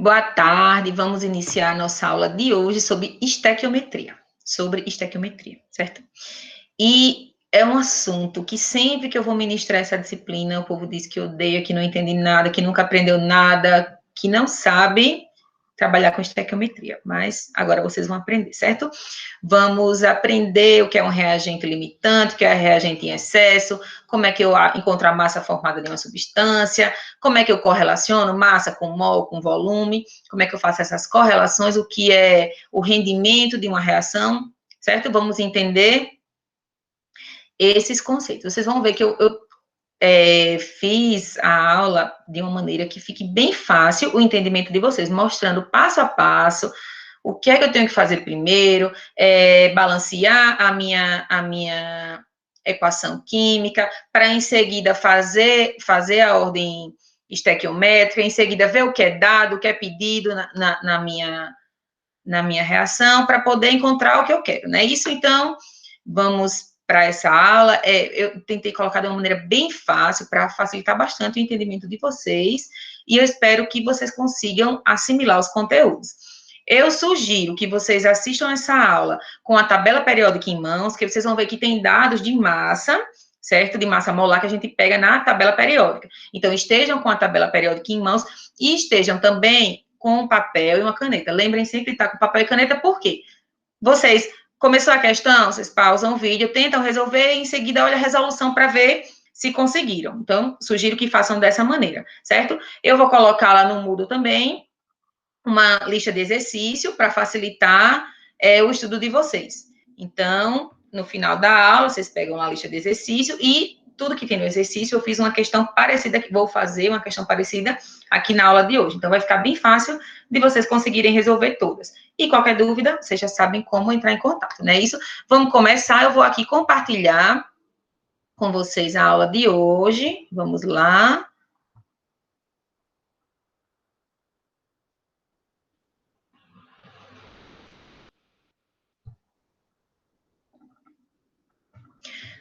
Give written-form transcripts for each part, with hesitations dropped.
Boa tarde, vamos iniciar a nossa aula de hoje sobre estequiometria, certo? E é um assunto que sempre que eu vou ministrar essa disciplina, o povo diz que odeia, que não entende nada, que nunca aprendeu nada, que não sabe trabalhar com estequiometria, mas agora vocês vão aprender, certo? Vamos aprender o que é um reagente limitante, o que é reagente em excesso, como é que eu encontro a massa formada de uma substância, como é que eu correlaciono massa com mol, com volume, como é que eu faço essas correlações, o que é o rendimento de uma reação, certo? Vamos entender esses conceitos. Vocês vão ver que eu fiz a aula de uma maneira que fique bem fácil o entendimento de vocês, mostrando passo a passo o que é que eu tenho que fazer primeiro, balancear a minha equação química, para em seguida fazer a ordem estequiométrica, em seguida ver o que é dado, o que é pedido na minha reação, para poder encontrar o que eu quero, né? Isso, então, vamos para essa aula, eu tentei colocar de uma maneira bem fácil, para facilitar bastante o entendimento de vocês, e eu espero que vocês consigam assimilar os conteúdos. Eu sugiro que vocês assistam essa aula com a tabela periódica em mãos, que vocês vão ver que tem dados de massa, certo? De massa molar que a gente pega na tabela periódica. Então, estejam com a tabela periódica em mãos e estejam também com papel e uma caneta. Lembrem sempre de estar com papel e caneta, por quê? Vocês, começou a questão, vocês pausam o vídeo, tentam resolver e em seguida olha a resolução para ver se conseguiram. Então, sugiro que façam dessa maneira, certo? Eu vou colocar lá no Moodle também uma lista de exercício para facilitar o estudo de vocês. Então, no final da aula, vocês pegam a lista de exercício e tudo que tem no exercício, eu fiz uma questão parecida, que vou fazer uma questão parecida aqui na aula de hoje. Então, vai ficar bem fácil de vocês conseguirem resolver todas. E qualquer dúvida, vocês já sabem como entrar em contato, não é isso? Vamos começar, eu vou aqui compartilhar com vocês a aula de hoje. Vamos lá.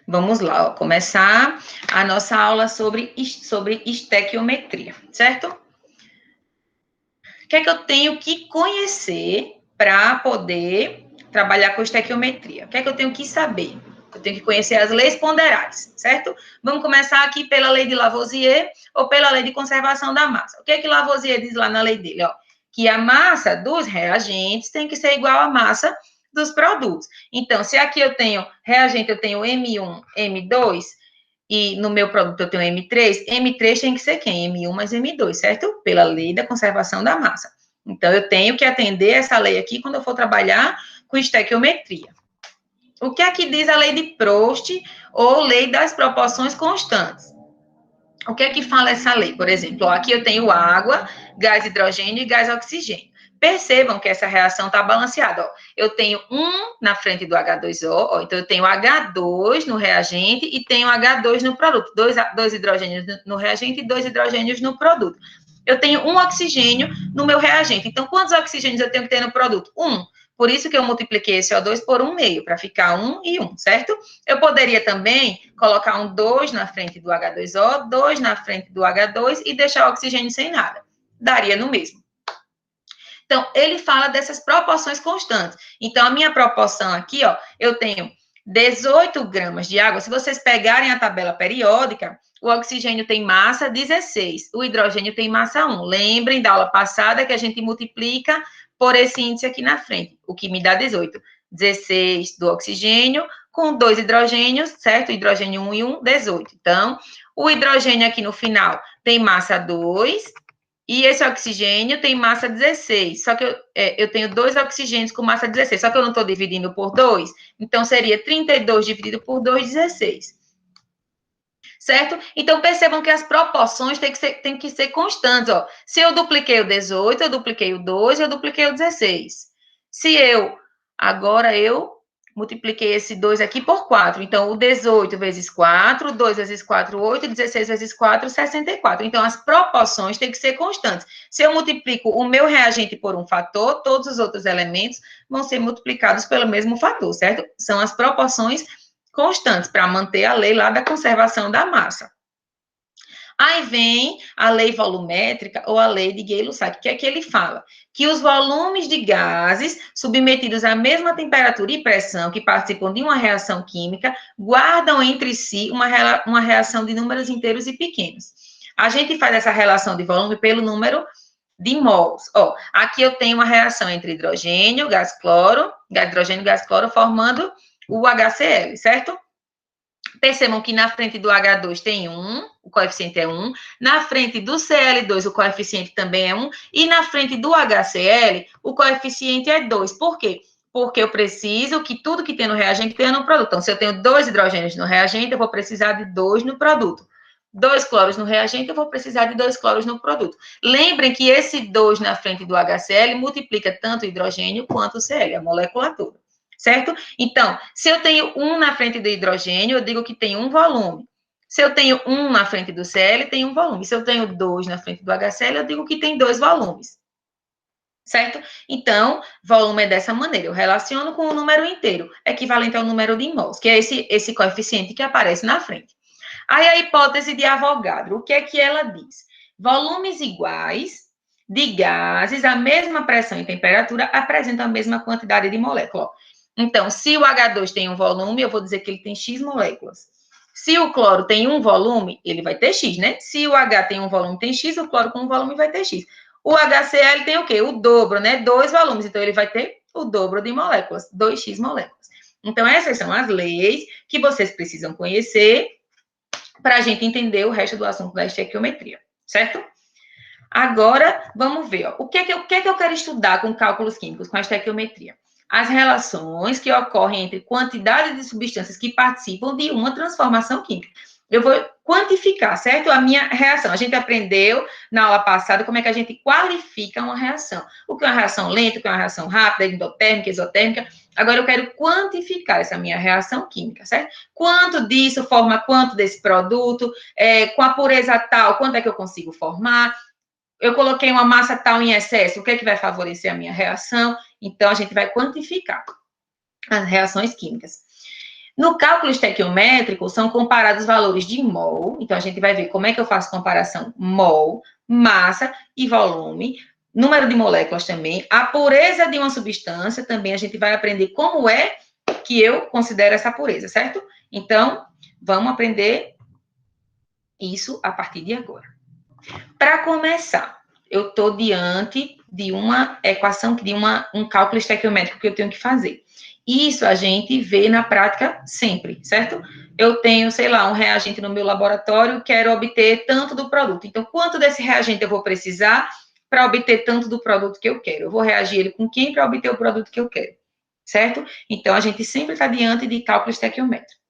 Vamos lá, ó, começar a nossa aula sobre estequiometria, certo? O que é que eu tenho que conhecer para poder trabalhar com estequiometria? O que é que eu tenho que saber? Eu tenho que conhecer as leis ponderais, certo? Vamos começar aqui pela lei de Lavoisier ou pela lei de conservação da massa. O que é que Lavoisier diz lá na lei dele? Ó, que a massa dos reagentes tem que ser igual à massa dos produtos. Então, se aqui eu tenho reagente, eu tenho M1, M2, e no meu produto eu tenho M3, M3 tem que ser quem? M1 mais M2, certo? Pela lei da conservação da massa. Então, eu tenho que atender essa lei aqui quando eu for trabalhar com estequiometria. O que é que diz a lei de Proust ou lei das proporções constantes? O que é que fala essa lei? Por exemplo, ó, aqui eu tenho água, gás hidrogênio e gás oxigênio. Percebam que essa reação está balanceada. Ó. Eu tenho 1 na frente do H2O, ó, então eu tenho H2 no reagente e tenho H2 no produto. Dois hidrogênios no reagente e 2 hidrogênios no produto. Eu tenho 1 oxigênio no meu reagente. Então, quantos oxigênios eu tenho que ter no produto? 1. Por isso que eu multipliquei esse O2 por 1,5, para ficar 1 e 1, certo? Eu poderia também colocar um 2 na frente do H2O, 2 na frente do H2 e deixar o oxigênio sem nada. Daria no mesmo. Então, ele fala dessas proporções constantes. Então, a minha proporção aqui, ó, eu tenho 18 gramas de água. Se vocês pegarem a tabela periódica, o oxigênio tem massa 16, o hidrogênio tem massa 1. Lembrem da aula passada que a gente multiplica por esse índice aqui na frente, o que me dá 18. 16 do oxigênio com 2 hidrogênios, certo? Hidrogênio 1 e 1, 18. Então, o hidrogênio aqui no final tem massa 2 e esse oxigênio tem massa 16. Só que eu tenho 2 oxigênios com massa 16, só que eu não estou dividindo por 2. Então, seria 32 dividido por 2, 16. Certo? Então, percebam que as proporções têm que ser constantes, ó. Se eu dupliquei o 18, eu dupliquei o 2, eu dupliquei o 16. Agora eu multipliquei esse 2 aqui por 4. Então, o 18 vezes 4, 2 vezes 4, 8, 16 vezes 4, 64. Então, as proporções têm que ser constantes. Se eu multiplico o meu reagente por um fator, todos os outros elementos vão ser multiplicados pelo mesmo fator, certo? São as proporções constantes, para manter a lei lá da conservação da massa. Aí vem a lei volumétrica ou a lei de Gay-Lussac, que é que ele fala que os volumes de gases submetidos à mesma temperatura e pressão que participam de uma reação química guardam entre si uma reação de números inteiros e pequenos. A gente faz essa relação de volume pelo número de mols. Ó, aqui eu tenho uma reação entre hidrogênio, gás cloro, formando o HCl, certo? Percebam que na frente do H2 tem 1, o coeficiente é 1. Na frente do Cl2, o coeficiente também é 1. E na frente do HCl, o coeficiente é 2. Por quê? Porque eu preciso que tudo que tem no reagente tenha no produto. Então, se eu tenho 2 hidrogênios no reagente, eu vou precisar de 2 no produto. 2 cloros no reagente, eu vou precisar de 2 cloros no produto. Lembrem que esse 2 na frente do HCl multiplica tanto o hidrogênio quanto o Cl, a molécula toda. Certo? Então, se eu tenho 1 na frente do hidrogênio, eu digo que tem um volume. Se eu tenho 1 na frente do Cl, tem um volume. Se eu tenho 2 na frente do HCl, eu digo que tem 2 volumes. Certo? Então, volume é dessa maneira. Eu relaciono com o número inteiro, equivalente ao número de mols, que é esse coeficiente que aparece na frente. Aí a hipótese de Avogadro, o que é que ela diz? Volumes iguais de gases à mesma pressão e temperatura apresentam a mesma quantidade de moléculas. Então, se o H2 tem um volume, eu vou dizer que ele tem X moléculas. Se o cloro tem um volume, ele vai ter X, né? Se o H tem um volume, tem X, o cloro com um volume vai ter X. O HCl tem o quê? O dobro, né? 2 volumes, então ele vai ter o dobro de moléculas, 2X moléculas. Então, essas são as leis que vocês precisam conhecer para a gente entender o resto do assunto da estequiometria, certo? Agora, vamos ver, ó, o que é que eu quero estudar com cálculos químicos, com a estequiometria? As relações que ocorrem entre quantidade de substâncias que participam de uma transformação química. Eu vou quantificar, certo? A minha reação. A gente aprendeu na aula passada como é que a gente qualifica uma reação. O que é uma reação lenta, o que é uma reação rápida, endotérmica, exotérmica. Agora eu quero quantificar essa minha reação química, certo? Quanto disso forma quanto desse produto, com a pureza tal, quanto é que eu consigo formar? Eu coloquei uma massa tal em excesso, o que é que vai favorecer a minha reação? Então, a gente vai quantificar as reações químicas. No cálculo estequiométrico, são comparados valores de mol. Então, a gente vai ver como é que eu faço comparação mol, massa e volume. Número de moléculas também. A pureza de uma substância também a gente vai aprender como é que eu considero essa pureza, certo? Então, vamos aprender isso a partir de agora. Para começar, eu estou diante de uma equação, de um cálculo estequiométrico que eu tenho que fazer. Isso a gente vê na prática sempre, certo? Eu tenho, sei lá, um reagente no meu laboratório, quero obter tanto do produto. Então, quanto desse reagente eu vou precisar para obter tanto do produto que eu quero? Eu vou reagir ele com quem para obter o produto que eu quero, certo? Então, a gente sempre está diante de cálculo estequiométrico.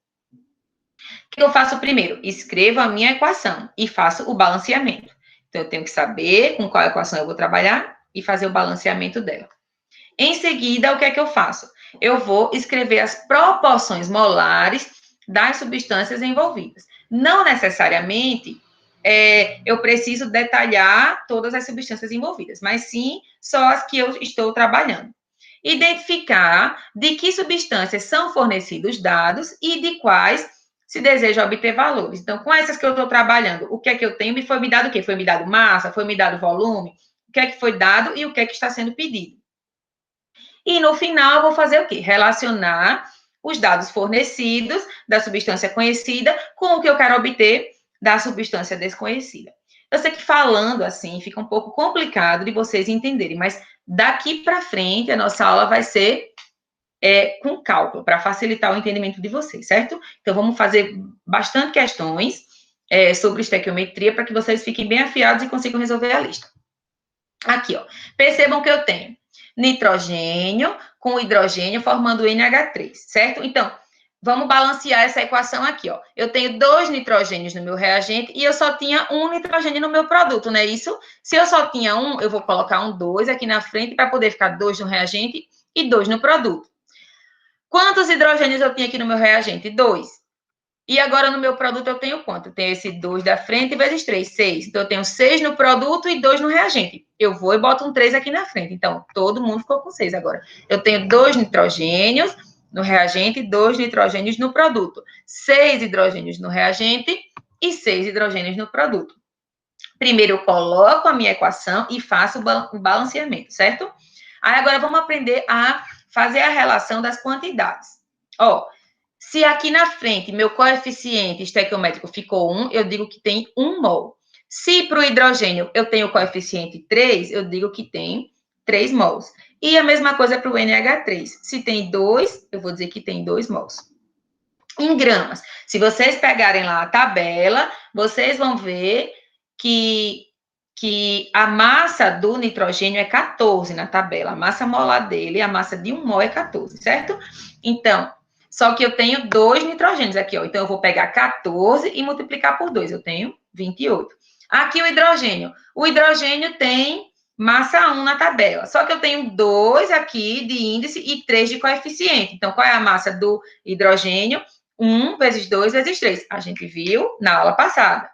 O que eu faço primeiro? Escrevo a minha equação e faço o balanceamento. Então, eu tenho que saber com qual equação eu vou trabalhar e fazer o balanceamento dela. Em seguida, o que é que eu faço? Eu vou escrever as proporções molares das substâncias envolvidas. Não necessariamente eu preciso detalhar todas as substâncias envolvidas, mas sim só as que eu estou trabalhando. Identificar de que substâncias são fornecidos dados e de quais se deseja obter valores. Então, com essas que eu estou trabalhando, o que é que eu tenho? Foi me dado o quê? Foi me dado massa? Foi me dado volume? O que é que foi dado e o que é que está sendo pedido? E no final, eu vou fazer o quê? Relacionar os dados fornecidos da substância conhecida com o que eu quero obter da substância desconhecida. Eu sei que falando assim fica um pouco complicado de vocês entenderem, mas daqui para frente a nossa aula vai ser com cálculo, para facilitar o entendimento de vocês, certo? Então, vamos fazer bastante questões sobre estequiometria para que vocês fiquem bem afiados e consigam resolver a lista. Aqui, ó. Percebam que eu tenho nitrogênio com hidrogênio formando NH3, certo? Então, vamos balancear essa equação aqui, ó. Eu tenho 2 nitrogênios no meu reagente e eu só tinha 1 nitrogênio no meu produto, não é isso? Se eu só tinha 1, eu vou colocar um 2 aqui na frente para poder ficar 2 no reagente e 2 no produto. Quantos hidrogênios eu tinha aqui no meu reagente? 2. E agora no meu produto eu tenho quanto? Eu tenho esse 2 da frente vezes 3, 6. Então, eu tenho 6 no produto e 2 no reagente. Eu vou e boto um 3 aqui na frente. Então, todo mundo ficou com 6 agora. Eu tenho 2 nitrogênios no reagente e 2 nitrogênios no produto. 6 hidrogênios no reagente e 6 hidrogênios no produto. Primeiro eu coloco a minha equação e faço o balanceamento, certo? Aí agora vamos aprender a fazer a relação das quantidades. Ó, se aqui na frente meu coeficiente estequiométrico ficou 1, eu digo que tem 1 mol. Se para o hidrogênio eu tenho o coeficiente 3, eu digo que tem 3 mols. E a mesma coisa para o NH3. Se tem 2, eu vou dizer que tem 2 mols. Em gramas, se vocês pegarem lá a tabela, vocês vão ver que a massa do nitrogênio é 14 na tabela. A massa molar dele, a massa de 1 mol é 14, certo? Então, só que eu tenho 2 nitrogênios aqui, ó. Então, eu vou pegar 14 e multiplicar por 2. Eu tenho 28. Aqui o hidrogênio. O hidrogênio tem massa 1 na tabela. Só que eu tenho 2 aqui de índice e 3 de coeficiente. Então, qual é a massa do hidrogênio? 1 vezes 2 vezes 3. A gente viu na aula passada.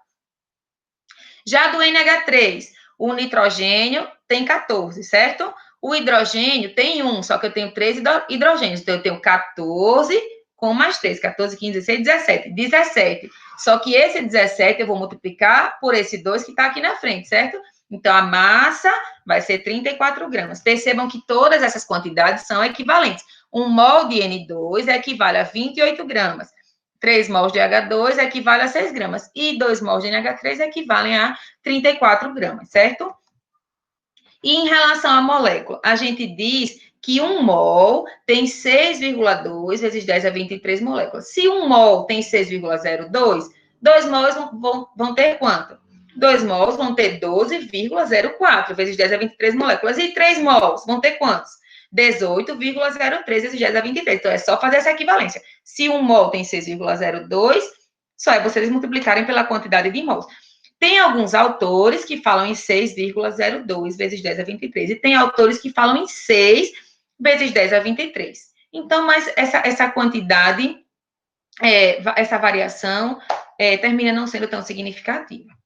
Já do NH3, o nitrogênio tem 14, certo? O hidrogênio tem 1, só que eu tenho 3 hidrogênios. Então, eu tenho 14 com mais 3. 14, 15, 16, 17. 17. Só que esse 17 eu vou multiplicar por esse 2 que está aqui na frente, certo? Então, a massa vai ser 34 gramas. Percebam que todas essas quantidades são equivalentes. 1 mol de N2 equivale a 28 gramas. 3 mols de H2 equivale a 6 gramas. E 2 mols de NH3 equivalem a 34 gramas, certo? E em relação à molécula, a gente diz que 1 mol tem 6,2 vezes 10 a 23 moléculas. Se 1 mol tem 6,02, 2 mols vão ter quanto? 2 mols vão ter 12,04 vezes 10 a 23 moléculas. E 3 mols vão ter quantos? 18,03 vezes 10 a 23. Então, é só fazer essa equivalência. Se 1 mol tem 6,02, só é vocês multiplicarem pela quantidade de mols. Tem alguns autores que falam em 6,02 vezes 10 a 23. E tem autores que falam em 6 vezes 10 a 23. Então, mas essa quantidade, essa variação, termina não sendo tão significativa.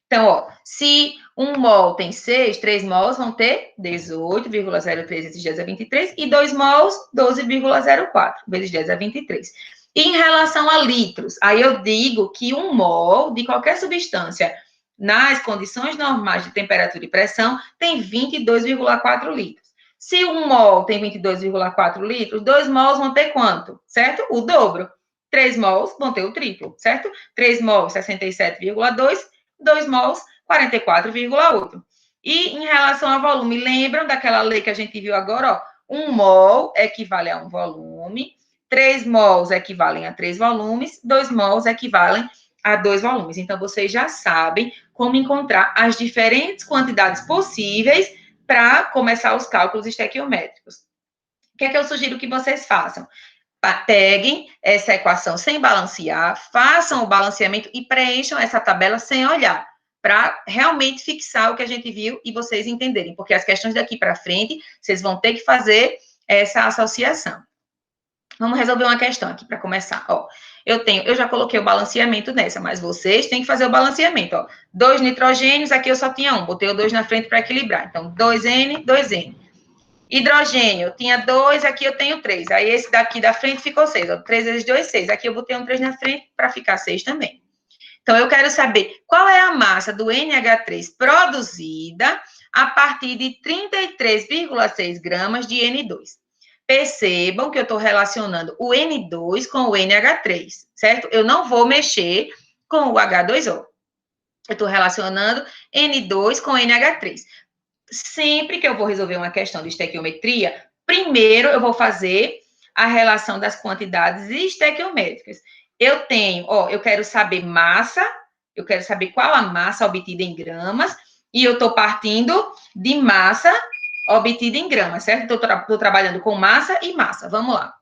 Então, ó, se 1 mol tem 6, 3 mols vão ter 18,03 vezes 10 a 23 e 2 mols, 12,04 vezes 10 a 23. E em relação a litros, aí eu digo que 1 mol de qualquer substância nas condições normais de temperatura e pressão tem 22,4 litros. Se 1 mol tem 22,4 litros, 2 mols vão ter quanto? Certo? O dobro. 3 mols vão ter o triplo, certo? 3 mols, 67,2. 2 mols, 44,8. E em relação ao volume, lembram daquela lei que a gente viu agora? Ó, 1 mol equivale a 1 volume, 3 mols equivalem a 3 volumes, 2 mols equivalem a 2 volumes. Então, vocês já sabem como encontrar as diferentes quantidades possíveis para começar os cálculos estequiométricos. O que é que eu sugiro que vocês façam? Peguem essa equação sem balancear, façam o balanceamento e preencham essa tabela sem olhar, para realmente fixar o que a gente viu e vocês entenderem, porque as questões daqui para frente, vocês vão ter que fazer essa associação. Vamos resolver uma questão aqui para começar. Ó, eu já coloquei o balanceamento nessa, mas vocês têm que fazer o balanceamento. Ó, 2 nitrogênios, aqui eu só tinha 1, botei o 2 na frente para equilibrar. Então, 2N, 2N. Hidrogênio, eu tinha 2, aqui eu tenho 3. Aí, esse daqui da frente ficou 6. Ó, 3 vezes 2, 6. Aqui eu botei um 3 na frente para ficar 6 também. Então, eu quero saber qual é a massa do NH3 produzida a partir de 33,6 gramas de N2. Percebam que eu estou relacionando o N2 com o NH3, certo? Eu não vou mexer com o H2O. Eu estou relacionando N2 com NH3. Sempre que eu vou resolver uma questão de estequiometria, primeiro eu vou fazer a relação das quantidades estequiométricas. Eu tenho, ó, eu quero saber massa, eu quero saber qual a massa obtida em gramas, e eu estou partindo de massa obtida em gramas, certo? Estou trabalhando com massa e massa. Vamos lá.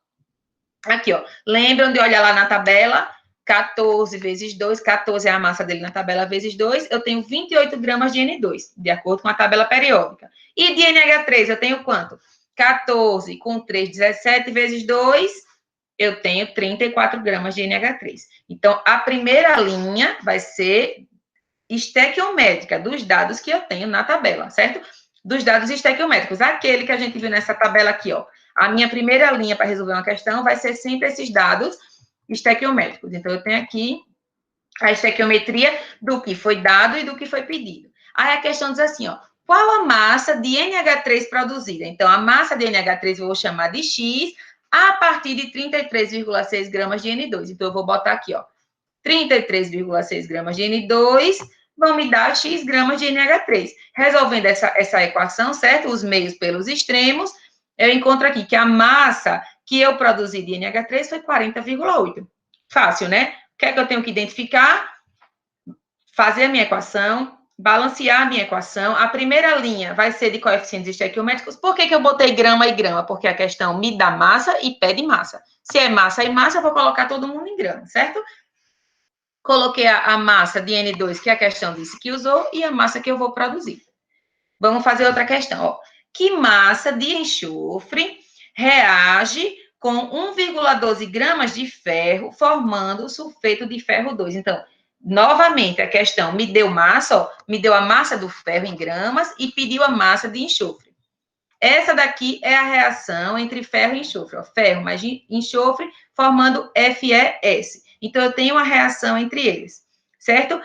Aqui, ó. Lembram de olhar lá na tabela? 14 vezes 2, 14 é a massa dele na tabela vezes 2, eu tenho 28 gramas de N2, de acordo com a tabela periódica. E de NH3, eu tenho quanto? 14 com 3, 17 vezes 2, eu tenho 34 gramas de NH3. Então, a primeira linha vai ser estequiométrica, dos dados que eu tenho na tabela, certo? Dos dados estequiométricos, aquele que a gente viu nessa tabela aqui, ó. A minha primeira linha para resolver uma questão vai ser sempre esses dados estequiométricos. Então, eu tenho aqui a estequiometria do que foi dado e do que foi pedido. Aí a questão diz assim, ó, qual a massa de NH3 produzida? Então, a massa de NH3 eu vou chamar de X a partir de 33,6 gramas de N2. Então, eu vou botar aqui, ó, 33,6 gramas de N2 vão me dar X gramas de NH3. Resolvendo essa equação, certo? Os meios pelos extremos, eu encontro aqui que a massa que eu produzi de NH3 foi 40,8. Fácil, né? O que é que eu tenho que identificar? Fazer a minha equação, balancear a minha equação. A primeira linha vai ser de coeficientes estequiométricos. Por que eu botei grama e grama? Porque a questão me dá massa e pede massa. Se é massa e massa, eu vou colocar todo mundo em grama, certo? Coloquei a massa de N2, que a questão disse que usou, e a massa que eu vou produzir. Vamos fazer outra questão. Ó. Que massa de enxofre reage com 1,12 gramas de ferro, formando o sulfeto de ferro 2? Então, novamente, a questão me deu massa, ó, me deu a massa do ferro em gramas e pediu a massa de enxofre. Essa daqui é a reação entre ferro e enxofre. Ó, ferro mais enxofre, formando FeS. Então, eu tenho uma reação entre eles, certo?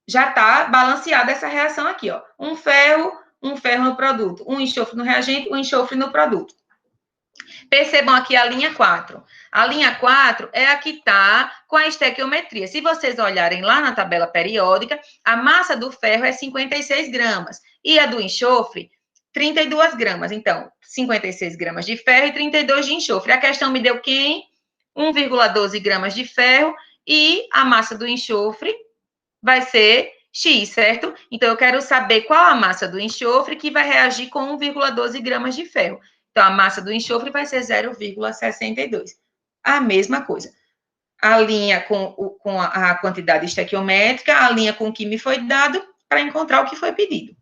Já está balanceada essa reação aqui, ó. Um ferro no produto, um enxofre no reagente, um enxofre no produto. Percebam aqui a linha 4. A linha 4 é a que está com a estequiometria. Se vocês olharem lá na tabela periódica, a massa do ferro é 56 gramas e a do enxofre, 32 gramas. Então, 56 gramas de ferro e 32 de enxofre. A questão me deu quem? 1,12 gramas de ferro e a massa do enxofre vai ser X, certo? Então, eu quero saber qual a massa do enxofre que vai reagir com 1,12 gramas de ferro. Então, a massa do enxofre vai ser 0,62. A mesma coisa. A linha com a quantidade estequiométrica, a linha com o que me foi dado, para encontrar o que foi pedido.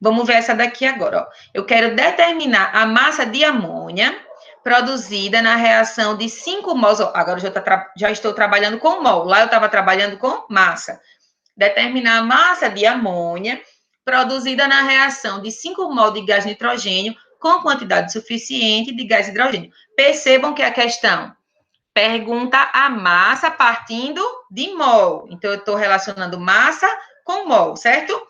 Vamos ver essa daqui agora. Ó. Eu quero determinar a massa de amônia produzida na reação de 5 mols. Ó, agora já estou trabalhando com mol. Lá eu estava trabalhando com massa. Determinar a massa de amônia produzida na reação de 5 mol de gás nitrogênio com quantidade suficiente de gás hidrogênio. Percebam que a questão pergunta a massa partindo de mol. Então, eu estou relacionando massa com mol, certo?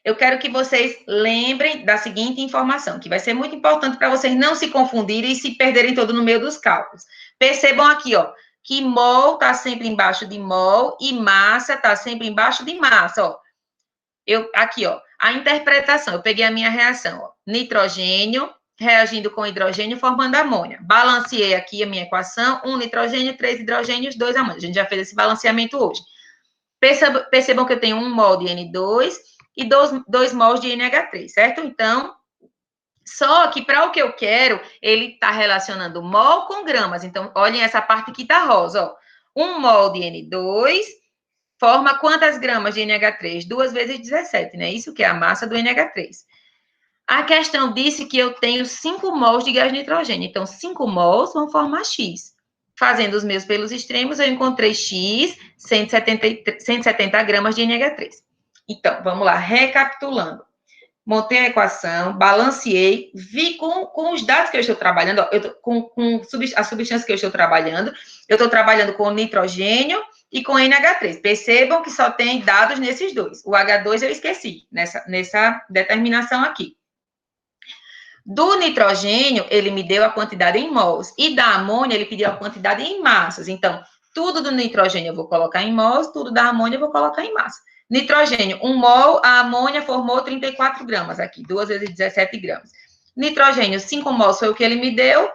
Eu quero que vocês lembrem da seguinte informação, que vai ser muito importante para vocês não se confundirem e se perderem todo no meio dos cálculos. Percebam aqui, ó, que mol está sempre embaixo de mol e massa está sempre embaixo de massa, ó. Aqui, ó, a interpretação, eu peguei a minha reação, ó, nitrogênio reagindo com hidrogênio formando amônia. Balanceei aqui a minha equação, 1 nitrogênio, 3 hidrogênios, 2 amônia. A gente já fez esse balanceamento hoje. Percebam que eu tenho 1 mol de N2 e 2 mols de NH3, certo? Então, só que para o que eu quero, ele está relacionando mol com gramas. Então, olhem essa parte que está rosa, ó. 1 mol de N2 forma quantas gramas de NH3? 2 vezes 17, né? Isso que é a massa do NH3. A questão disse que eu tenho 5 mols de gás nitrogênio. Então, 5 mols vão formar X. Fazendo os meus pelos extremos, eu encontrei X, 170 gramas de NH3. Então, vamos lá, recapitulando. Montei a equação, balanceei, vi com os dados que eu estou trabalhando, ó, com as substâncias que eu estou trabalhando com nitrogênio e com NH3. Percebam que só tem dados nesses dois. O H2 eu esqueci, nessa determinação aqui. Do nitrogênio, ele me deu a quantidade em mols. E da amônia, ele pediu a quantidade em massas. Então, tudo do nitrogênio eu vou colocar em mols, tudo da amônia eu vou colocar em massa. Nitrogênio, 1 mol, a amônia formou 34 gramas aqui, 2 vezes 17 gramas. Nitrogênio, 5 mols foi o que ele me deu,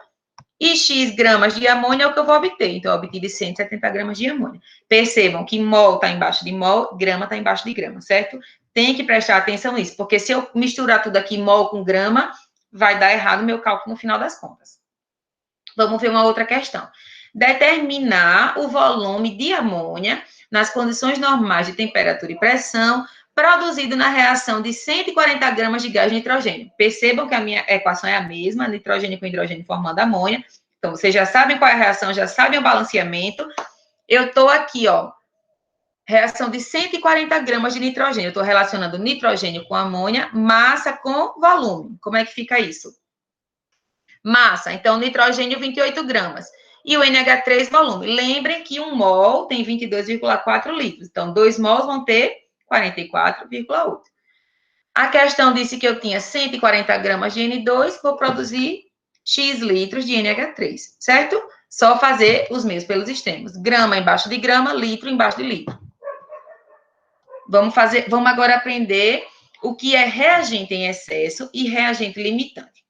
e X gramas de amônia é o que eu vou obter. Então, eu obtive 170 gramas de amônia. Percebam que mol está embaixo de mol, grama está embaixo de grama, certo? Tem que prestar atenção nisso, porque se eu misturar tudo aqui, mol com grama, vai dar errado o meu cálculo no final das contas. Vamos ver uma outra questão. Determinar o volume de amônia nas condições normais de temperatura e pressão, produzido na reação de 140 gramas de gás nitrogênio. Percebam que a minha equação é a mesma, nitrogênio com hidrogênio formando amônia. Então, vocês já sabem qual é a reação, já sabem o balanceamento. Eu estou aqui, ó, reação de 140 gramas de nitrogênio. Eu estou relacionando nitrogênio com amônia, massa com volume. Como é que fica isso? Massa, então, nitrogênio, 28 gramas. e o NH3, volume. Lembrem que 1 mol tem 22,4 litros. Então, 2 mols vão ter 44,8. A questão disse que eu tinha 140 gramas de N2, vou produzir X litros de NH3, certo? Só fazer os mesmos pelos extremos. Grama embaixo de grama, litro embaixo de litro. Vamos agora aprender o que é reagente em excesso e reagente limitante.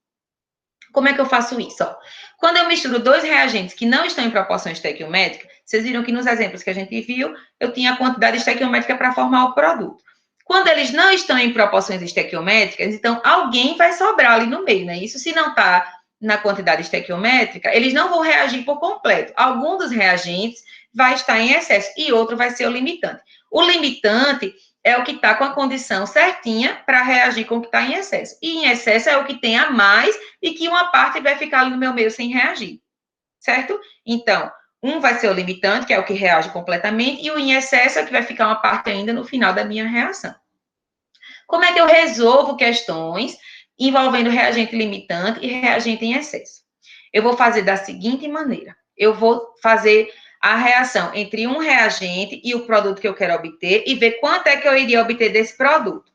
Como é que eu faço isso? Ó, quando eu misturo dois reagentes que não estão em proporção estequiométrica, vocês viram que nos exemplos que a gente viu, eu tinha a quantidade estequiométrica para formar o produto. Quando eles não estão em proporções estequiométricas, então alguém vai sobrar ali no meio, né? Isso se não está na quantidade estequiométrica, eles não vão reagir por completo. Algum dos reagentes vai estar em excesso e outro vai ser o limitante. O limitante é o que está com a condição certinha para reagir com o que está em excesso. E em excesso é o que tem a mais e que uma parte vai ficar ali no meu meio sem reagir, certo? Então, um vai ser o limitante, que é o que reage completamente, e o em excesso é o que vai ficar uma parte ainda no final da minha reação. Como é que eu resolvo questões envolvendo reagente limitante e reagente em excesso? Eu vou fazer da seguinte maneira. Eu vou fazer a reação entre um reagente e o produto que eu quero obter e ver quanto é que eu iria obter desse produto.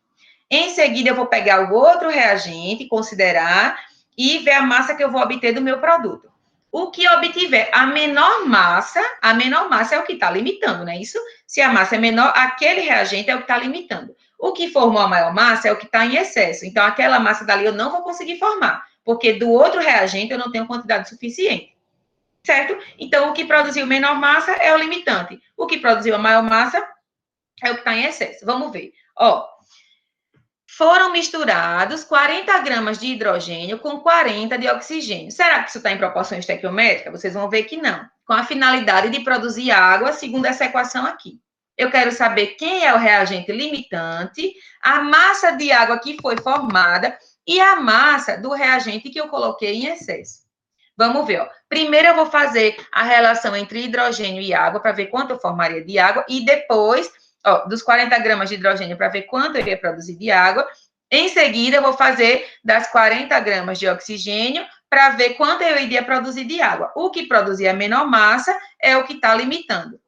Em seguida, eu vou pegar o outro reagente, considerar, e ver a massa que eu vou obter do meu produto. O que obtiver a menor massa é o que está limitando, não é isso? Se a massa é menor, aquele reagente é o que está limitando. O que formou a maior massa é o que está em excesso. Então, aquela massa dali eu não vou conseguir formar, porque do outro reagente eu não tenho quantidade suficiente. Certo? Então, o que produziu menor massa é o limitante. O que produziu a maior massa é o que está em excesso. Vamos ver. Ó, foram misturados 40 gramas de hidrogênio com 40 de oxigênio. Será que isso está em proporção estequiométrica? Vocês vão ver que não. Com a finalidade de produzir água, segundo essa equação aqui. Eu quero saber quem é o reagente limitante, a massa de água que foi formada e a massa do reagente que eu coloquei em excesso. Vamos ver, ó. Primeiro eu vou fazer a relação entre hidrogênio e água para ver quanto eu formaria de água e depois, ó, dos 40 gramas de hidrogênio para ver quanto eu iria produzir de água. Em seguida, eu vou fazer das 40 gramas de oxigênio para ver quanto eu iria produzir de água. O que produzir a menor massa é o que está limitando.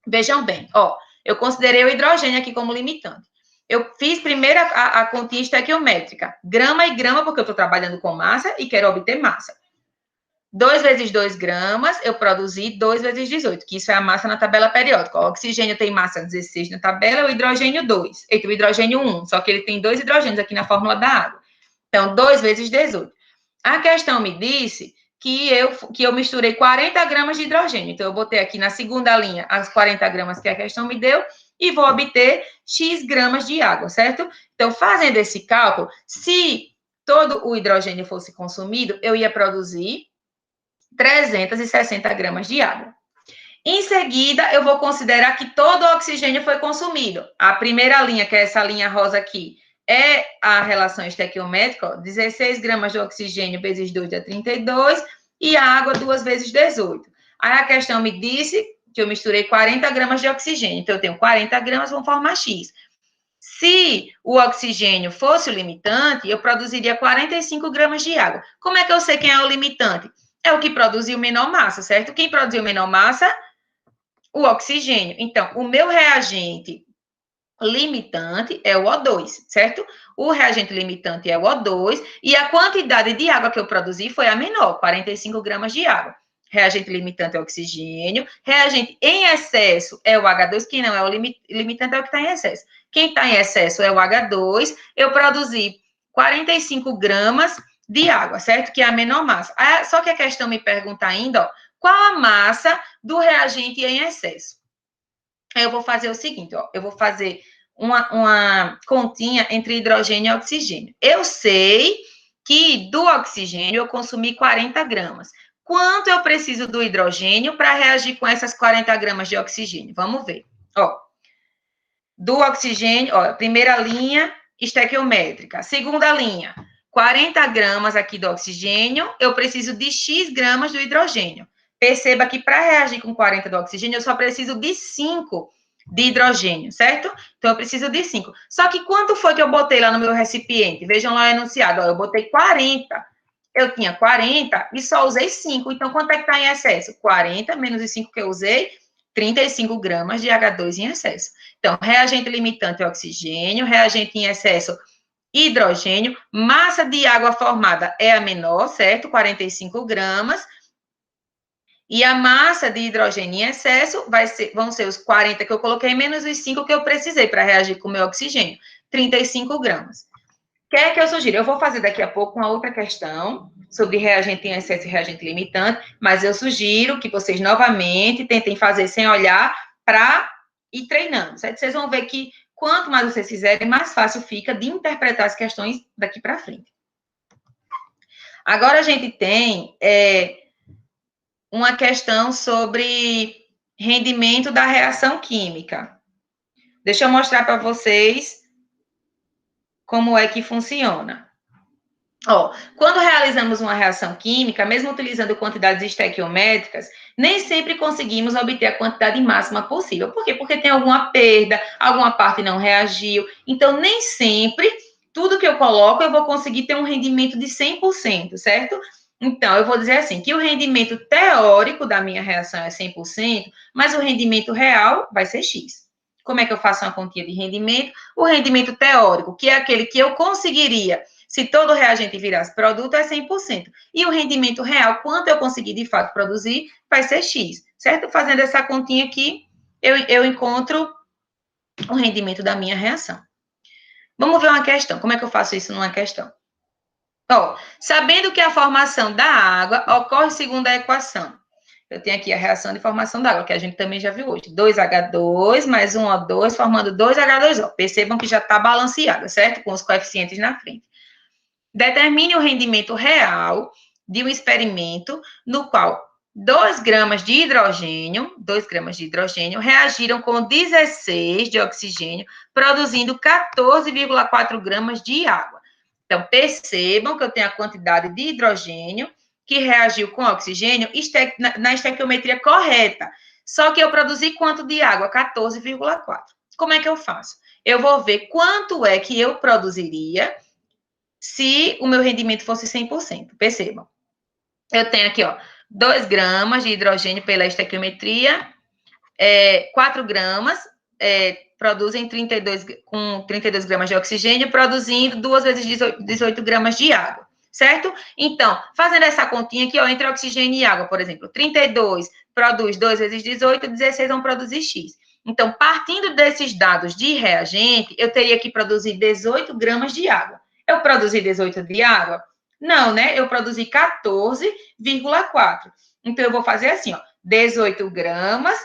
Vejam bem, ó, eu considerei o hidrogênio aqui como limitante. Eu fiz primeiro a continha estequiométrica, grama e grama, porque eu estou trabalhando com massa e quero obter massa. 2 vezes 2 gramas, eu produzi 2 vezes 18, que isso é a massa na tabela periódica. O oxigênio tem massa 16 na tabela, o hidrogênio 2. Entre o hidrogênio 1, só que ele tem 2 hidrogênios aqui na fórmula da água. Então, 2 vezes 18. A questão me disse que eu misturei 40 gramas de hidrogênio. Então, eu botei aqui na segunda linha as 40 gramas que a questão me deu e vou obter X gramas de água, certo? Então, fazendo esse cálculo, se todo o hidrogênio fosse consumido, eu ia produzir 360 gramas de água. Em seguida, eu vou considerar que todo o oxigênio foi consumido. A primeira linha, que é essa linha rosa aqui, é a relação estequiométrica, ó, 16 gramas de oxigênio vezes 2 dá 32, e a água 2 vezes 18. Aí a questão me disse que eu misturei 40 gramas de oxigênio, então eu tenho 40 gramas, vão formar X. Se o oxigênio fosse o limitante, eu produziria 45 gramas de água. Como é que eu sei quem é o limitante? É o que produziu menor massa, certo? Quem produziu menor massa? O oxigênio. Então, o meu reagente limitante é o O2, certo? O reagente limitante é o O2 e a quantidade de água que eu produzi foi a menor, 45 gramas de água. Reagente limitante é o oxigênio. Reagente em excesso é o H2, que não é o limitante, é o que está em excesso. Quem está em excesso é o H2. Eu produzi 45 gramas de água, certo? Que é a menor massa. Só que a questão me pergunta ainda, ó, qual a massa do reagente em excesso? Eu vou fazer o seguinte, ó, eu vou fazer uma continha entre hidrogênio e oxigênio. Eu sei que do oxigênio eu consumi 40 gramas. Quanto eu preciso do hidrogênio para reagir com essas 40 gramas de oxigênio? Vamos ver. Ó, do oxigênio, ó, primeira linha, estequiométrica. Segunda linha, 40 gramas aqui do oxigênio, eu preciso de X gramas do hidrogênio. Perceba que para reagir com 40 do oxigênio, eu só preciso de 5 de hidrogênio, certo? Então, eu preciso de 5. Só que quanto foi que eu botei lá no meu recipiente? Vejam lá o enunciado, ó, eu botei 40. eu tinha 40 e só usei 5. Então, quanto é que está em excesso? 40 menos os 5 que eu usei, 35 gramas de H2 em excesso. Então, reagente limitante é oxigênio, reagente em excesso, hidrogênio, massa de água formada é a menor, certo? 45 gramas. E a massa de hidrogênio em excesso vão ser os 40 que eu coloquei, menos os 5 que eu precisei para reagir com o meu oxigênio, 35 gramas. O que é que eu sugiro? Eu vou fazer daqui a pouco uma outra questão sobre reagente em excesso e reagente limitante, mas eu sugiro que vocês novamente tentem fazer sem olhar para ir treinando, certo? Vocês vão ver que quanto mais vocês fizerem, mais fácil fica de interpretar as questões daqui para frente. Agora a gente tem uma questão sobre rendimento da reação química. Deixa eu mostrar para vocês como é que funciona. Ó, quando realizamos uma reação química, mesmo utilizando quantidades estequiométricas, nem sempre conseguimos obter a quantidade máxima possível. Por quê? Porque tem alguma perda, alguma parte não reagiu. Então, nem sempre, tudo que eu coloco, eu vou conseguir ter um rendimento de 100%, certo? Então, eu vou dizer assim, que o rendimento teórico da minha reação é 100%, mas o rendimento real vai ser X. Como é que eu faço uma continha de rendimento? O rendimento teórico, que é aquele que eu conseguiria se todo reagente virasse produto, é 100%. E o rendimento real, quanto eu conseguir de fato produzir, vai ser X, certo? Fazendo essa continha aqui, eu encontro o rendimento da minha reação. Vamos ver uma questão. Como é que eu faço isso numa questão? Ó, sabendo que a formação da água ocorre segundo a equação. Eu tenho aqui a reação de formação da água, que a gente também já viu hoje. 2H2 mais 1O2, formando 2H2O. Percebam que já está balanceada, certo? Com os coeficientes na frente. Determine o rendimento real de um experimento no qual 2 gramas de hidrogênio reagiram com 16 de oxigênio, produzindo 14,4 gramas de água. Então, percebam que eu tenho a quantidade de hidrogênio que reagiu com oxigênio na estequiometria correta. Só que eu produzi quanto de água? 14,4. Como é que eu faço? Eu vou ver quanto é que eu produziria se o meu rendimento fosse 100%. Percebam. Eu tenho aqui, ó, 2 gramas de hidrogênio pela estequiometria, 4 gramas produzem 32 gramas de oxigênio, produzindo 2 vezes 18 gramas de água, certo? Então, fazendo essa continha aqui, ó, entre oxigênio e água, por exemplo, 32 produz 2 vezes 18, 16 vão produzir X. Então, partindo desses dados de reagente, eu teria que produzir 18 gramas de água. Eu produzi 18 de água? Não, né? Eu produzi 14,4. Então, eu vou fazer assim, ó, 18 gramas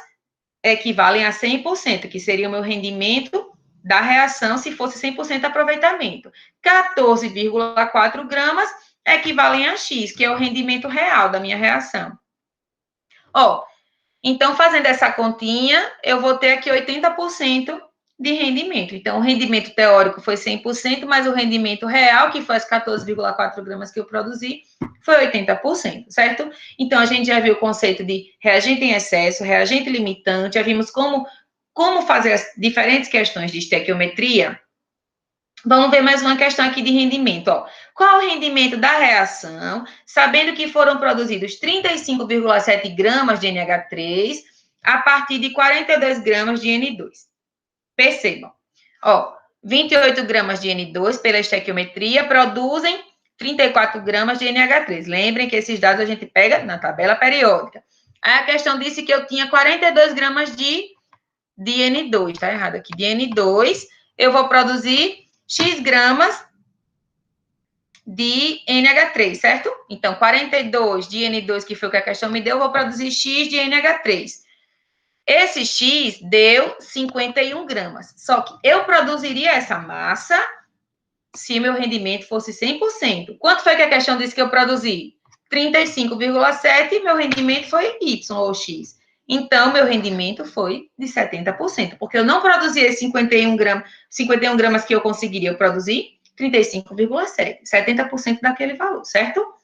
equivalem a 100%, que seria o meu rendimento da reação se fosse 100% aproveitamento. 14,4 gramas equivalem a X, que é o rendimento real da minha reação. Ó, então, fazendo essa continha, eu vou ter aqui 80% de rendimento. Então, o rendimento teórico foi 100%, mas o rendimento real, que foi as 14,4 gramas que eu produzi, foi 80%, certo? Então, a gente já viu o conceito de reagente em excesso, reagente limitante, já vimos como fazer as diferentes questões de estequiometria. Vamos ver mais uma questão aqui de rendimento, ó. Qual o rendimento da reação, sabendo que foram produzidos 35,7 gramas de NH3 a partir de 42 gramas de N2? Percebam, ó, 28 gramas de N2 pela estequiometria produzem 34 gramas de NH3. Lembrem que esses dados a gente pega na tabela periódica. Aí a questão disse que eu tinha 42 gramas de N2, tá errado aqui, de N2, eu vou produzir X gramas de NH3, certo? Então, 42 de N2, que foi o que a questão me deu, eu vou produzir X de NH3. Esse X deu 51 gramas. Só que eu produziria essa massa se meu rendimento fosse 100%. Quanto foi que a questão disse que eu produzi? 35,7 e meu rendimento foi Y ou X. Então, meu rendimento foi de 70%, porque eu não produzi esses 51 gramas que eu conseguiria, eu produzi 35,7, 70% daquele valor, certo?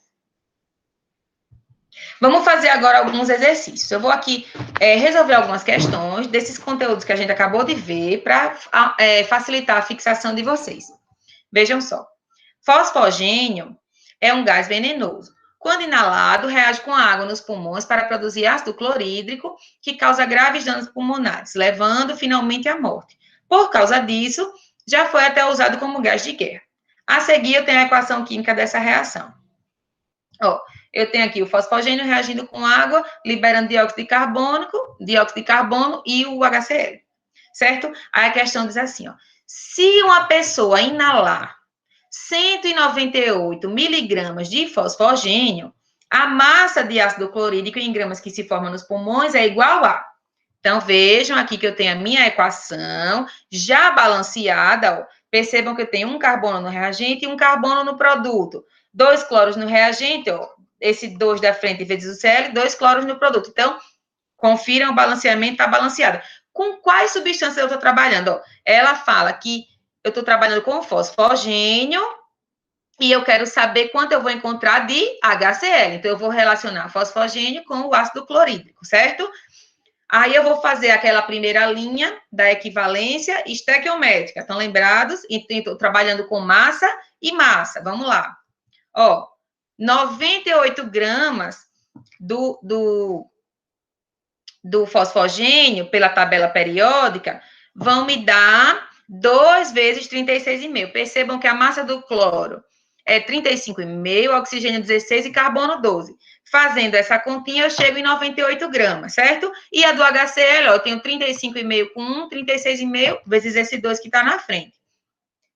Vamos fazer agora alguns exercícios. Eu vou aqui resolver algumas questões desses conteúdos que a gente acabou de ver para facilitar a fixação de vocês. Vejam só. Fosfogênio é um gás venenoso. Quando inalado, reage com a água nos pulmões para produzir ácido clorídrico, que causa graves danos pulmonares, levando finalmente à morte. Por causa disso, já foi até usado como gás de guerra. A seguir, eu tenho a equação química dessa reação. Ó, eu tenho aqui o fosfogênio reagindo com água, liberando dióxido de carbono e o HCl, certo? Aí a questão diz assim, ó, se uma pessoa inalar 198 miligramas de fosfogênio, a massa de ácido clorídrico em gramas que se forma nos pulmões é igual a... Então, vejam aqui que eu tenho a minha equação já balanceada, ó. Percebam que eu tenho um carbono no reagente e um carbono no produto. 2 cloros no reagente, ó, esse 2 da frente vezes o Cl, 2 cloros no produto. Então, confiram o balanceamento, está balanceado. Com quais substâncias eu estou trabalhando? Ó, ela fala que eu estou trabalhando com fosfogênio e eu quero saber quanto eu vou encontrar de HCl. Então, eu vou relacionar fosfogênio com o ácido clorídrico, certo? Aí eu vou fazer aquela primeira linha da equivalência estequiométrica. Estão lembrados? Estou trabalhando com massa e massa. Vamos lá. Ó, 98 gramas do fosfogênio, pela tabela periódica, vão me dar 2 vezes 36,5. Percebam que a massa do cloro é 35,5, oxigênio 16 e carbono 12. Fazendo essa continha, eu chego em 98 gramas, certo? E a do HCl, ó, eu tenho 35,5 com 1, 36,5, vezes esse 2 que está na frente.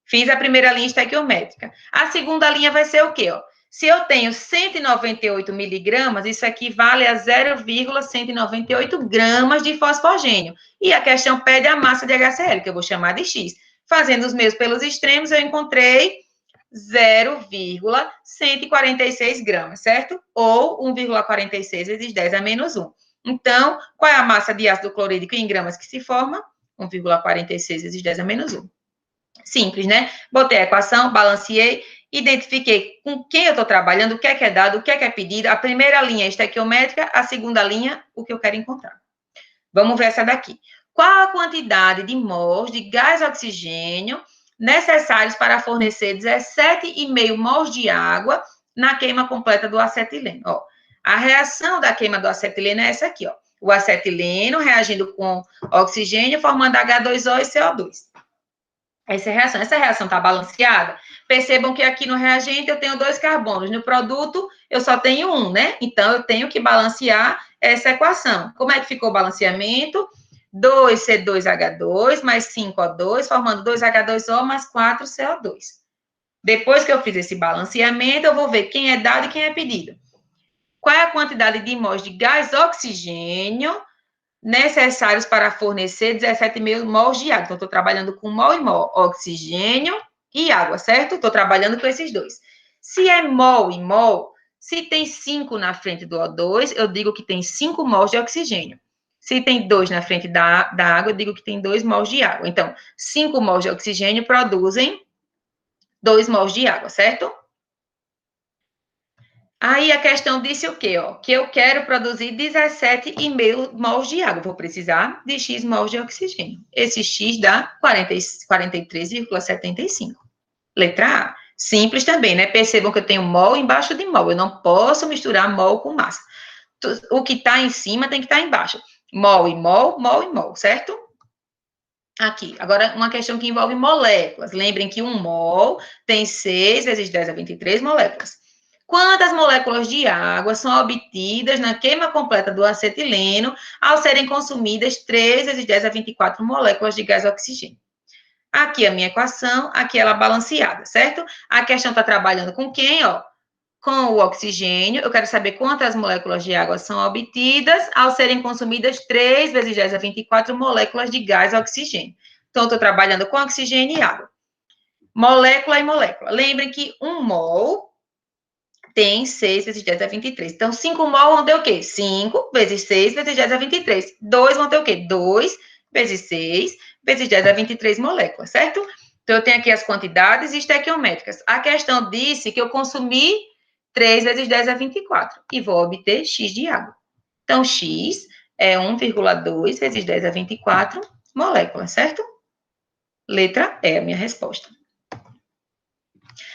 Fiz a primeira linha estequiométrica. A segunda linha vai ser o quê, ó? Se eu tenho 198 miligramas, isso equivale a 0,198 gramas de fosfogênio. E a questão pede a massa de HCl, que eu vou chamar de X. Fazendo os meus pelos extremos, eu encontrei 0,146 gramas, certo? Ou 1,46 vezes 10 a menos 1. Então, qual é a massa de ácido clorídrico em gramas que se forma? 1,46 vezes 10 a menos 1. Simples, né? Botei a equação, balanceei, identifiquei com quem eu estou trabalhando, o que é dado, o que é pedido. A primeira linha é estequiométrica, a segunda linha, o que eu quero encontrar. Vamos ver essa daqui. Qual a quantidade de mols de gás oxigênio necessários para fornecer 17,5 mols de água na queima completa do acetileno? Ó, a reação da queima do acetileno é essa aqui, ó. O acetileno reagindo com oxigênio, formando H2O e CO2. Essa reação está balanceada? Percebam que aqui no reagente eu tenho 2 carbonos, no produto eu só tenho 1, né? Então, eu tenho que balancear essa equação. Como é que ficou o balanceamento? 2C2H2 mais 5O2, formando 2H2O mais 4CO2. Depois que eu fiz esse balanceamento, eu vou ver quem é dado e quem é pedido. Qual é a quantidade de mols de gás oxigênio necessários para fornecer 17,5 mols de água. Então, estou trabalhando com mol e mol, oxigênio e água, certo? Estou trabalhando com esses dois. Se é mol e mol, se tem 5 na frente do O2, eu digo que tem 5 mols de oxigênio. Se tem 2 na frente da água, eu digo que tem 2 mols de água. Então, 5 mols de oxigênio produzem 2 mols de água, certo? Aí a questão disse o quê? Ó? Que eu quero produzir 17,5 mols de água. Vou precisar de X mols de oxigênio. Esse X dá 43,75. Letra A. Simples também, né? Percebam que eu tenho mol embaixo de mol. Eu não posso misturar mol com massa. O que está em cima tem que estar embaixo. Mol e mol, certo? Aqui. Agora, uma questão que envolve moléculas. Lembrem que um mol tem 6 vezes 10 a 23 moléculas. Quantas moléculas de água são obtidas na queima completa do acetileno ao serem consumidas 3 vezes 10 a 24 moléculas de gás oxigênio? Aqui a minha equação, aqui ela balanceada, certo? A questão está trabalhando com quem, ó? Com o oxigênio. Eu quero saber quantas moléculas de água são obtidas ao serem consumidas 3 vezes 10 a 24 moléculas de gás oxigênio. Então, eu estou trabalhando com oxigênio e água. Molécula e molécula. Lembrem que um mol tem 6 vezes 10 a 23. Então, 5 mol vão ter o quê? 5 vezes 6 vezes 10 a 23. 2 vão ter o quê? 2 vezes 6 vezes 10 a 23 moléculas, certo? Então, eu tenho aqui as quantidades estequiométricas. A questão disse que eu consumi 3 vezes 10 a 24 e vou obter X de água. Então, X é 1,2 vezes 10 a 24 moléculas, certo? Letra E é a minha resposta.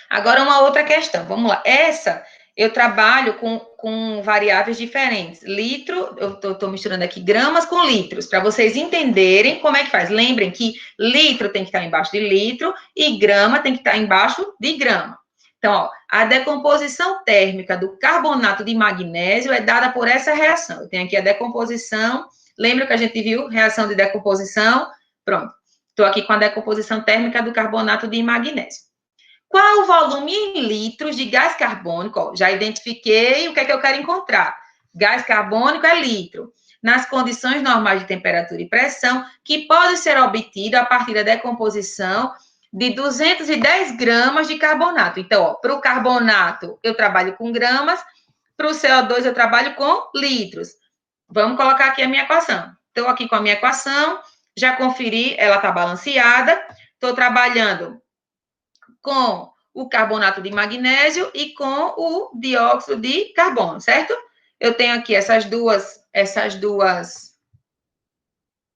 Agora, uma outra questão, vamos lá. Essa, eu trabalho com variáveis diferentes. Litro, eu estou misturando aqui gramas com litros, para vocês entenderem como é que faz. Lembrem que litro tem que estar embaixo de litro e grama tem que estar embaixo de grama. Então, ó, a decomposição térmica do carbonato de magnésio é dada por essa reação. Eu tenho aqui a decomposição, lembra que a gente viu reação de decomposição? Pronto. Estou aqui com a decomposição térmica do carbonato de magnésio. Qual o volume em litros de gás carbônico? Ó, já identifiquei o que é que eu quero encontrar. Gás carbônico é litro. Nas condições normais de temperatura e pressão, que pode ser obtido a partir da decomposição de 210 gramas de carbonato. Então, para o carbonato, eu trabalho com gramas, para o CO2, eu trabalho com litros. Vamos colocar aqui a minha equação. Estou aqui com a minha equação, já conferi, ela está balanceada. Estou trabalhando com o carbonato de magnésio e com o dióxido de carbono, certo? Eu tenho aqui essas duas,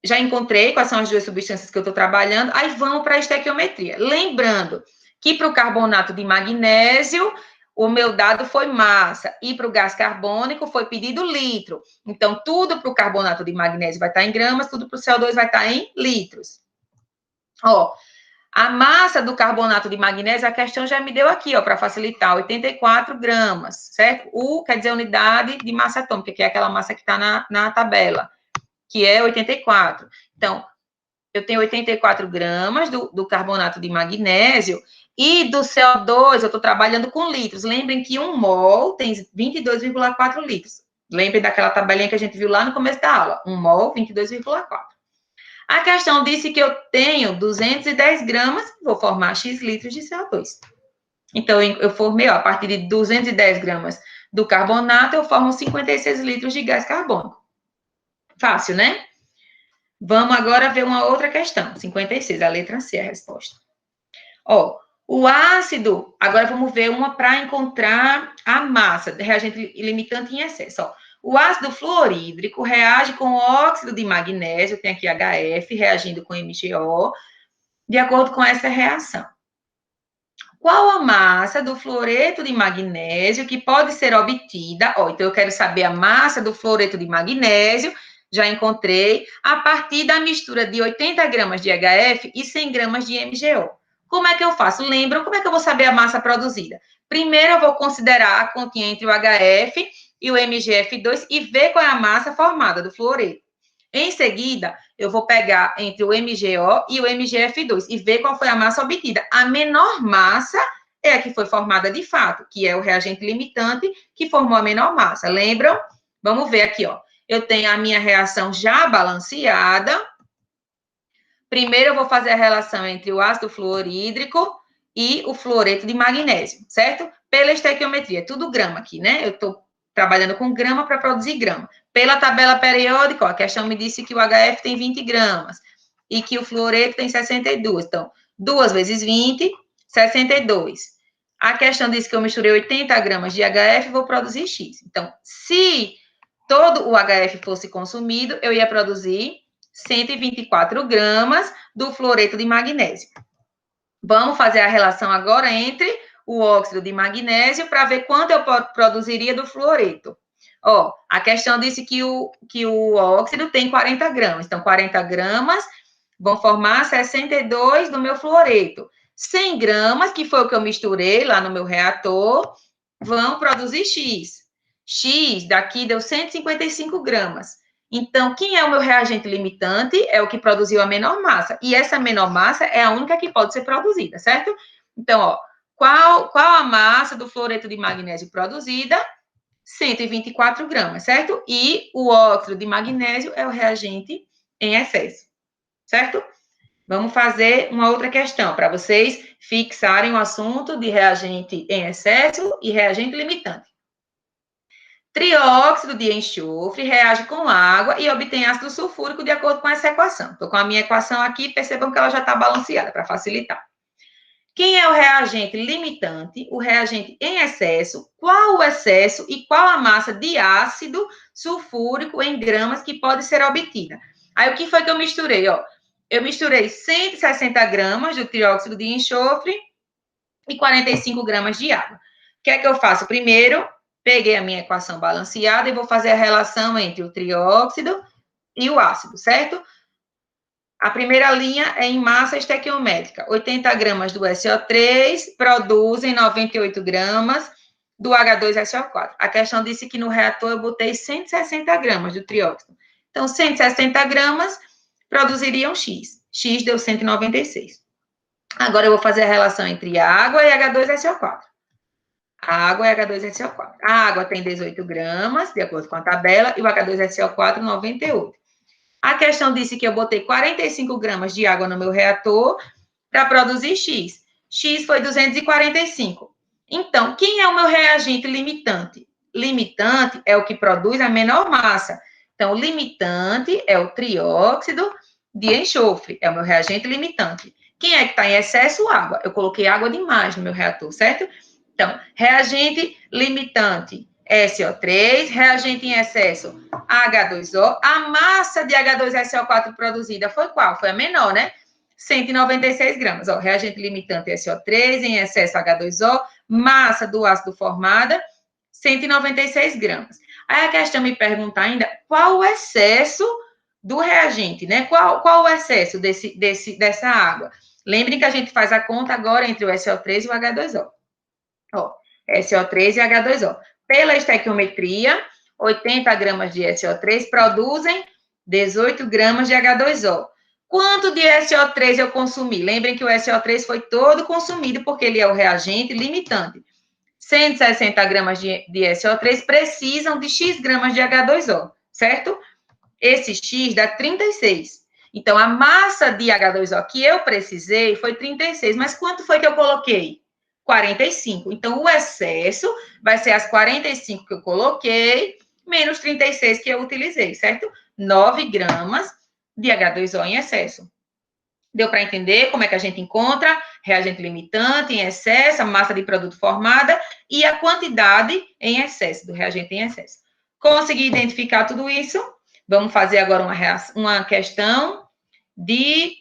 já encontrei quais são as duas substâncias que eu estou trabalhando, aí vamos para a estequiometria. Lembrando que para o carbonato de magnésio, o meu dado foi massa, e para o gás carbônico foi pedido litro. Então, tudo para o carbonato de magnésio vai estar em gramas, tudo para o CO2 vai estar em litros. Ó, a massa do carbonato de magnésio, a questão já me deu aqui, ó, para facilitar, 84 gramas, certo? U quer dizer unidade de massa atômica, que é aquela massa que está na tabela, que é 84. Então, eu tenho 84 gramas do carbonato de magnésio e do CO2, eu estou trabalhando com litros. Lembrem que 1 mol tem 22,4 litros. Lembrem daquela tabelinha que a gente viu lá no começo da aula. 1 mol, 22,4. A questão disse que eu tenho 210 gramas, vou formar X litros de CO2. Então, eu formei, ó, a partir de 210 gramas do carbonato, eu formo 56 litros de gás carbônico. Fácil, né? Vamos agora ver uma outra questão. 56, a letra C é a resposta. Ó, o ácido, agora vamos ver uma para encontrar a massa, reagente limitante em excesso. Ó, o ácido fluorídrico reage com o óxido de magnésio, tem aqui HF, reagindo com MgO, de acordo com essa reação. Qual a massa do fluoreto de magnésio que pode ser obtida? Ó, então, eu quero saber a massa do fluoreto de magnésio, já encontrei, a partir da mistura de 80 gramas de HF e 100 gramas de MgO. Como é que eu faço? Lembram como é que eu vou saber a massa produzida? Primeiro, eu vou considerar a continha entre o HF e o MgF2 e ver qual é a massa formada do fluoreto. Em seguida, eu vou pegar entre o MgO e o MgF2 e ver qual foi a massa obtida. A menor massa é a que foi formada de fato, que é o reagente limitante que formou a menor massa. Lembram? Vamos ver aqui, ó. Eu tenho a minha reação já balanceada. Primeiro, eu vou fazer a relação entre o ácido fluorídrico e o fluoreto de magnésio, certo? Pela estequiometria, tudo grama aqui, né? Eu estou trabalhando com grama para produzir grama. Pela tabela periódica, ó, a questão me disse que o HF tem 20 gramas e que o fluoreto tem 62. Então, 2 vezes 20, 62. A questão disse que eu misturei 80 gramas de HF e vou produzir X. Então, se todo o HF fosse consumido, eu ia produzir 124 gramas do fluoreto de magnésio. Vamos fazer a relação agora entre o óxido de magnésio para ver quanto eu produziria do fluoreto. Ó, a questão disse que o óxido tem 40 gramas. Então, 40 gramas vão formar 62 do meu fluoreto. 100 gramas, que foi o que eu misturei lá no meu reator, vão produzir X. X daqui deu 155 gramas. Então, quem é o meu reagente limitante? É o que produziu a menor massa. E essa menor massa é a única que pode ser produzida, certo? Então, ó, qual a massa do fluoreto de magnésio produzida? 124 gramas, certo? E o óxido de magnésio é o reagente em excesso, certo? Vamos fazer uma outra questão, para vocês fixarem o assunto de reagente em excesso e reagente limitante. Trióxido de enxofre reage com água e obtém ácido sulfúrico de acordo com essa equação. Estou com a minha equação aqui, percebam que ela já está balanceada, para facilitar. Quem é o reagente limitante? O reagente em excesso. Qual o excesso e qual a massa de ácido sulfúrico em gramas que pode ser obtida? Aí, o que foi que eu misturei? Ó, eu misturei 160 gramas do trióxido de enxofre e 45 gramas de água. O que é que eu faço? Primeiro, peguei a minha equação balanceada e vou fazer a relação entre o trióxido e o ácido, certo? A primeira linha é em massa estequiométrica. 80 gramas do SO3 produzem 98 gramas do H2SO4. A questão disse que no reator eu botei 160 gramas do trióxido. Então, 160 gramas produziriam X. X deu 196. Agora eu vou fazer a relação entre água e H2SO4. Água e H2SO4. A água tem 18 gramas, de acordo com a tabela, e o H2SO4, 98. A questão disse que eu botei 45 gramas de água no meu reator para produzir X. X foi 245. Então, quem é o meu reagente limitante? Limitante é o que produz a menor massa. Então, o limitante é o trióxido de enxofre, é o meu reagente limitante. Quem é que está em excesso? Água. Eu coloquei água demais no meu reator, certo? Então, reagente limitante, SO3, reagente em excesso, H2O. A massa de H2SO4 produzida foi qual? Foi a menor, né? 196 gramas. Ó, reagente limitante SO3, em excesso H2O, massa do ácido formada, 196 gramas. Aí a questão me pergunta ainda, qual o excesso do reagente, né? Qual o excesso dessa água? Lembrem que a gente faz a conta agora entre o SO3 e o H2O. Ó, SO3 e H2O. Pela estequiometria, 80 gramas de SO3 produzem 18 gramas de H2O. Quanto de SO3 eu consumi? Lembrem que o SO3 foi todo consumido, porque ele é o reagente limitante. 160 gramas de SO3 precisam de X gramas de H2O, certo? Esse X dá 36. Então, a massa de H2O que eu precisei foi 36. Mas quanto foi que eu coloquei? 45. Então, o excesso vai ser as 45 que eu coloquei, menos 36 que eu utilizei, certo? 9 gramas de H2O em excesso. Deu para entender como é que a gente encontra reagente limitante em excesso, a massa de produto formada e a quantidade em excesso, do reagente em excesso. Consegui identificar tudo isso? Vamos fazer agora uma questão de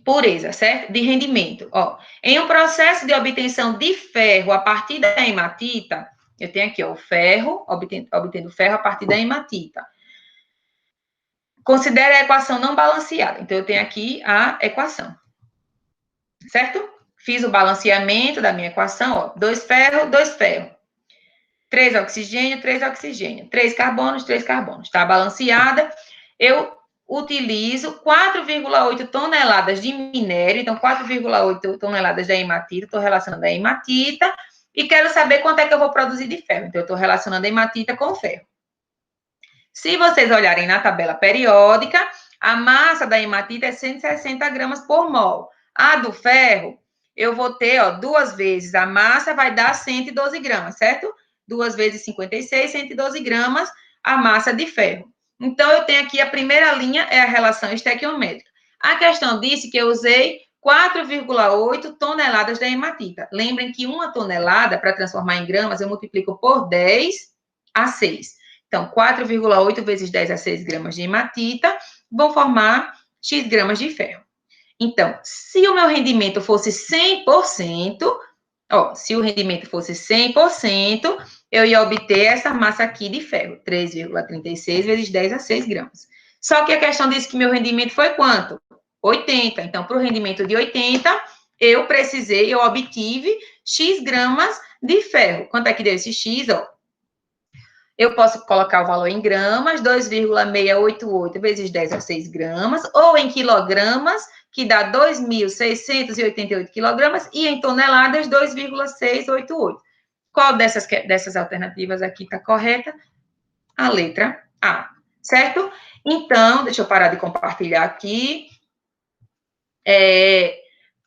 pureza, certo? De rendimento. Ó, em um processo de obtenção de ferro a partir da hematita, eu tenho aqui ó, o ferro, obtendo ferro a partir da hematita. Considere a equação não balanceada. Então, eu tenho aqui a equação. Certo? Fiz o balanceamento da minha equação, ó. 2 ferro, 2 ferro. 3 oxigênio, 3 oxigênio. 3 carbonos, 3 carbonos. Está balanceada. Eu utilizo 4,8 toneladas de minério. Então, 4,8 toneladas da hematita. Estou relacionando a hematita. E quero saber quanto é que eu vou produzir de ferro. Então, eu estou relacionando a hematita com o ferro. Se vocês olharem na tabela periódica, a massa da hematita é 160 gramas por mol. A do ferro, eu vou ter, ó, 2 vezes a massa vai dar 112 gramas, certo? 2 vezes 56, 112 gramas a massa de ferro. Então, eu tenho aqui a primeira linha, é a relação estequiométrica. A questão disse que eu usei 4,8 toneladas da hematita. Lembrem que 1 tonelada, para transformar em gramas, eu multiplico por 10 a 6. Então, 4,8 vezes 10 a 6 gramas de hematita vão formar X gramas de ferro. Então, se o meu rendimento fosse 100%, ó, se o rendimento fosse 100%, eu ia obter essa massa aqui de ferro, 3,36 vezes 10 a 6 gramas. Só que a questão disse que meu rendimento foi quanto? 80. Então, para o rendimento de 80, eu obtive X gramas de ferro. Quanto é que deu esse X? Ó, eu posso colocar o valor em gramas, 2,688 vezes 10 a 6 gramas, ou em quilogramas, que dá 2.688 quilogramas, e em toneladas, 2,688. Qual dessas alternativas aqui está correta? A letra A, certo? Então, deixa eu parar de compartilhar aqui.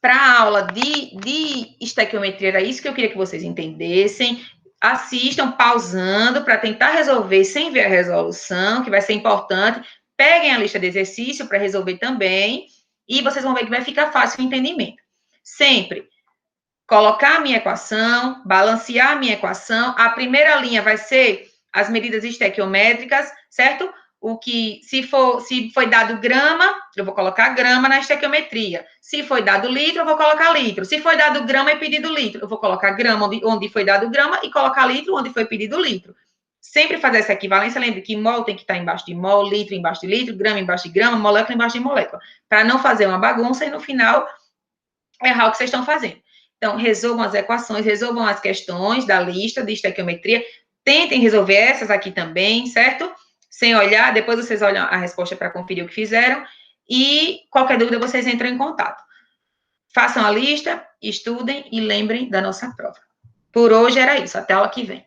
Para a aula de estequiometria, era isso que eu queria que vocês entendessem. Assistam pausando para tentar resolver sem ver a resolução, que vai ser importante. Peguem a lista de exercício para resolver também, e vocês vão ver que vai ficar fácil o entendimento. Sempre colocar a minha equação, balancear a minha equação. A primeira linha vai ser as medidas estequiométricas, certo? se foi dado grama, eu vou colocar grama na estequiometria. Se foi dado litro, eu vou colocar litro. Se foi dado grama e pedido litro, eu vou colocar grama onde foi dado grama e colocar litro onde foi pedido litro. Sempre fazer essa equivalência, lembre que mol tem que estar embaixo de mol, litro embaixo de litro, grama embaixo de grama, molécula embaixo de molécula, para não fazer uma bagunça e no final errar o que vocês estão fazendo. Então, resolvam as equações, resolvam as questões da lista de estequiometria, tentem resolver essas aqui também, certo? Sem olhar, depois vocês olham a resposta para conferir o que fizeram, e qualquer dúvida vocês entram em contato. Façam a lista, estudem e lembrem da nossa prova. Por hoje era isso, até a aula que vem.